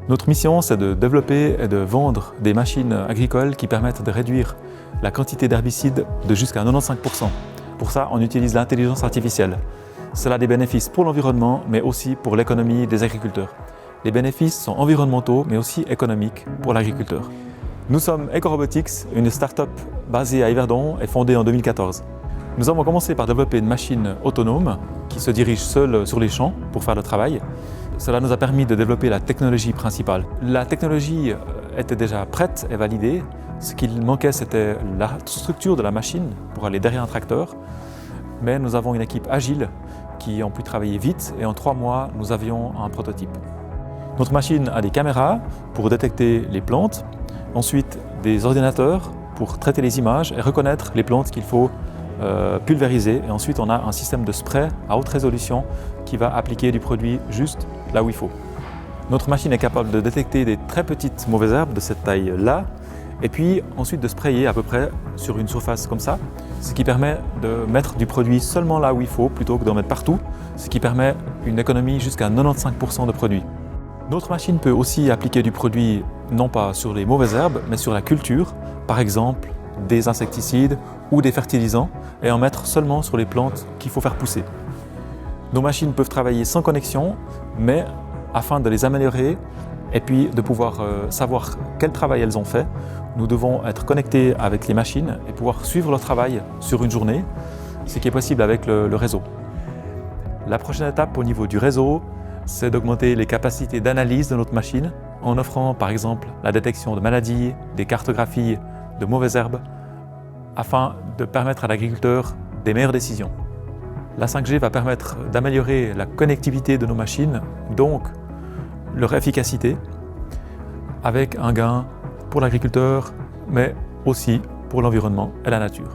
Notre mission, c'est de développer et de vendre des machines agricoles qui permettent de réduire la quantité d'herbicides de jusqu'à 95%. Pour ça, on utilise l'intelligence artificielle. Cela a des bénéfices pour l'environnement, mais aussi pour l'économie des agriculteurs. Les bénéfices sont environnementaux, mais aussi économiques pour l'agriculteur. Nous sommes EcoRobotics, une start-up basée à Yverdon et fondée en 2014. Nous avons commencé par développer une machine autonome qui se dirige seule sur les champs pour faire le travail. Cela nous a permis de développer la technologie principale. La technologie était déjà prête et validée. Ce qu'il manquait, c'était la structure de la machine pour aller derrière un tracteur. Mais nous avons une équipe agile qui a pu travailler vite et en 3 mois, nous avions un prototype. Notre machine a des caméras pour détecter les plantes, ensuite des ordinateurs pour traiter les images et reconnaître les plantes qu'il faut pulvériser. Et ensuite, on a un système de spray à haute résolution qui va appliquer du produit juste là où il faut. Notre machine est capable de détecter des très petites mauvaises herbes de cette taille-là et puis ensuite de sprayer à peu près sur une surface comme ça, ce qui permet de mettre du produit seulement là où il faut plutôt que d'en mettre partout, ce qui permet une économie jusqu'à 95% de produits. Notre machine peut aussi appliquer du produit non pas sur les mauvaises herbes, mais sur la culture, par exemple des insecticides ou des fertilisants, et en mettre seulement sur les plantes qu'il faut faire pousser. Nos machines peuvent travailler sans connexion, mais afin de les améliorer et puis de pouvoir savoir quel travail elles ont fait, nous devons être connectés avec les machines et pouvoir suivre leur travail sur une journée, ce qui est possible avec le réseau. La prochaine étape au niveau du réseau, c'est d'augmenter les capacités d'analyse de notre machine en offrant par exemple la détection de maladies, des cartographies de mauvaises herbes, afin de permettre à l'agriculteur des meilleures décisions. La 5G va permettre d'améliorer la connectivité de nos machines, donc leur efficacité, avec un gain pour l'agriculteur, mais aussi pour l'environnement et la nature.